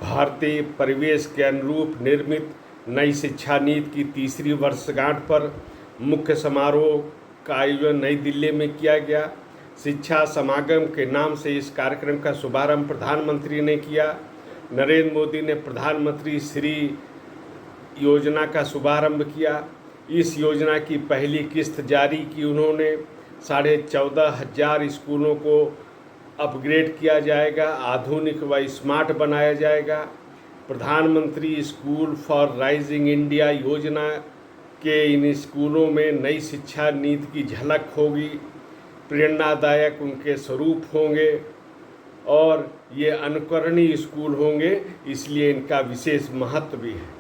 भारतीय परिवेश के अनुरूप निर्मित नई शिक्षा नीति की तीसरी वर्षगांठ पर मुख्य समारोह का आयोजन नई दिल्ली में किया गया। शिक्षा समागम के नाम से इस कार्यक्रम का शुभारंभ प्रधानमंत्री ने किया। नरेंद्र मोदी ने प्रधानमंत्री श्री योजना का शुभारंभ किया। इस योजना की पहली किस्त जारी की उन्होंने। 14,500 स्कूलों को अपग्रेड किया जाएगा, आधुनिक व स्मार्ट बनाया जाएगा। प्रधानमंत्री स्कूल फॉर राइजिंग इंडिया योजना के इन स्कूलों में नई शिक्षा नीति की झलक होगी। प्रेरणादायक उनके स्वरूप होंगे और ये अनुकरणीय स्कूल होंगे, इसलिए इनका विशेष महत्व भी है।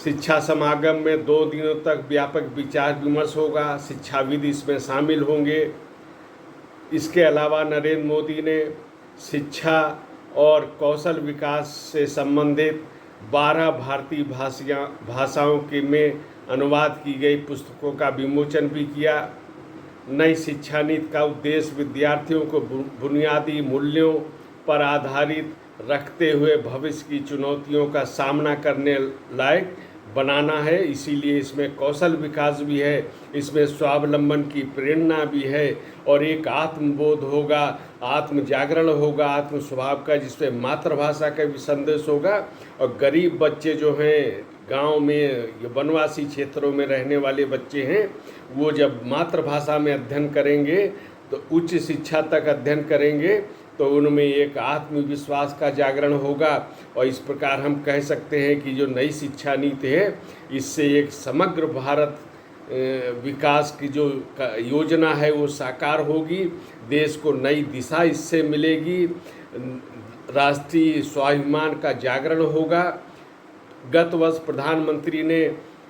शिक्षा समागम में 2 दिनों तक व्यापक विचार विमर्श होगा। शिक्षाविद इसमें शामिल होंगे। इसके अलावा नरेंद्र मोदी ने शिक्षा और कौशल विकास से संबंधित 12 भारतीय भाषाओं के में अनुवाद की गई पुस्तकों का विमोचन भी किया। नई शिक्षा नीति का उद्देश्य विद्यार्थियों को बुनियादी मूल्यों पर आधारित रखते हुए भविष्य की चुनौतियों का सामना करने लायक बनाना है। इसीलिए इसमें कौशल विकास भी है, इसमें स्वावलंबन की प्रेरणा भी है और एक आत्मबोध होगा, आत्म जागरण होगा, आत्म स्वभाव का, जिसमें मातृभाषा का भी संदेश होगा। और गरीब बच्चे जो हैं, गांव में वनवासी क्षेत्रों में रहने वाले बच्चे हैं, वो जब मातृभाषा में अध्ययन करेंगे तो उच्च शिक्षा तक अध्ययन करेंगे तो उनमें एक आत्मविश्वास का जागरण होगा। और इस प्रकार हम कह सकते हैं कि जो नई शिक्षा नीति है, इससे एक समग्र भारत विकास की जो योजना है वो साकार होगी। देश को नई दिशा इससे मिलेगी। राष्ट्रीय स्वाभिमान का जागरण होगा। गत वर्ष प्रधानमंत्री ने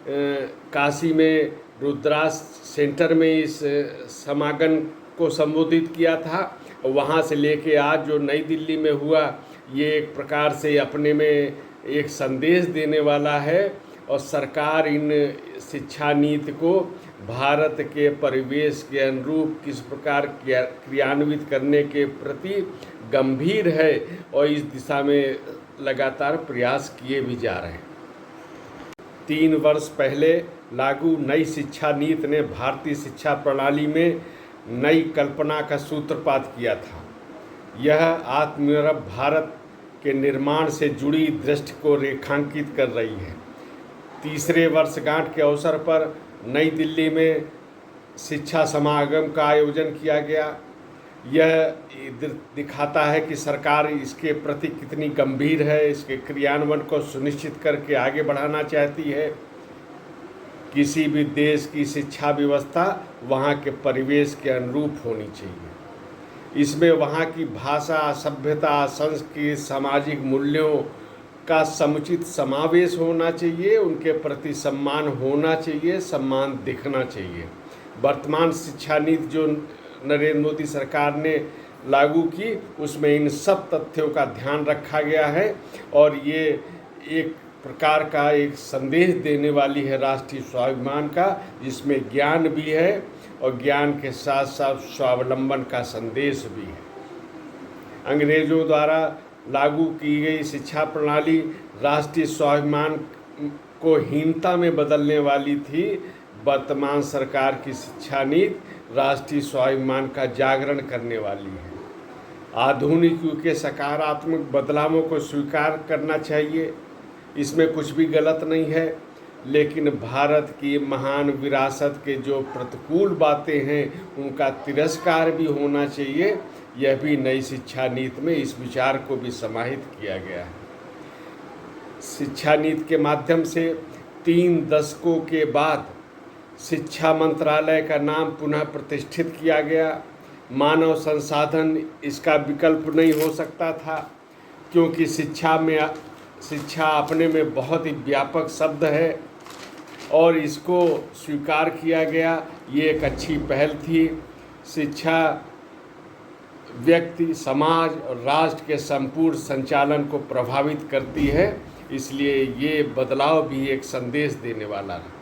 काशी में रुद्राक्ष सेंटर में इस समागम को संबोधित किया था। वहाँ से लेके आज जो नई दिल्ली में हुआ, ये एक प्रकार से अपने में एक संदेश देने वाला है। और सरकार इन शिक्षा नीति को भारत के परिवेश के अनुरूप किस प्रकार क्रियान्वित करने के प्रति गंभीर है और इस दिशा में लगातार प्रयास किए भी जा रहे हैं। 3 वर्ष पहले लागू नई शिक्षा नीति ने भारतीय शिक्षा प्रणाली में नई कल्पना का सूत्रपात किया था। यह आत्मनिर्भर भारत के निर्माण से जुड़ी दृष्टि को रेखांकित कर रही है। तीसरे वर्षगांठ के अवसर पर नई दिल्ली में शिक्षा समागम का आयोजन किया गया। यह दिखाता है कि सरकार इसके प्रति कितनी गंभीर है, इसके क्रियान्वयन को सुनिश्चित करके आगे बढ़ाना चाहती है। किसी भी देश की शिक्षा व्यवस्था वहाँ के परिवेश के अनुरूप होनी चाहिए। इसमें वहाँ की भाषा, सभ्यता, संस्कृति, सामाजिक मूल्यों का समुचित समावेश होना चाहिए। उनके प्रति सम्मान होना चाहिए, सम्मान दिखना चाहिए। वर्तमान शिक्षा नीति जो नरेंद्र मोदी सरकार ने लागू की, उसमें इन सब तथ्यों का ध्यान रखा गया है और ये एक प्रकार का एक संदेश देने वाली है राष्ट्रीय स्वाभिमान का, जिसमें ज्ञान भी है और ज्ञान के साथ साथ स्वावलंबन का संदेश भी है। अंग्रेजों द्वारा लागू की गई शिक्षा प्रणाली राष्ट्रीय स्वाभिमान को हीनता में बदलने वाली थी। वर्तमान सरकार की शिक्षा नीति राष्ट्रीय स्वाभिमान का जागरण करने वाली है। आधुनिक युग के सकारात्मक बदलावों को स्वीकार करना चाहिए, इसमें कुछ भी गलत नहीं है, लेकिन भारत की महान विरासत के जो प्रतिकूल बातें हैं उनका तिरस्कार भी होना चाहिए। यह भी नई शिक्षा नीति में इस विचार को भी समाहित किया गया है। शिक्षा नीति के माध्यम से 3 दशकों के बाद शिक्षा मंत्रालय का नाम पुनः प्रतिष्ठित किया गया। मानव संसाधन इसका विकल्प नहीं हो सकता था, क्योंकि शिक्षा अपने में बहुत ही व्यापक शब्द है और इसको स्वीकार किया गया। ये एक अच्छी पहल थी। शिक्षा व्यक्ति, समाज और राष्ट्र के संपूर्ण संचालन को प्रभावित करती है, इसलिए ये बदलाव भी एक संदेश देने वाला है।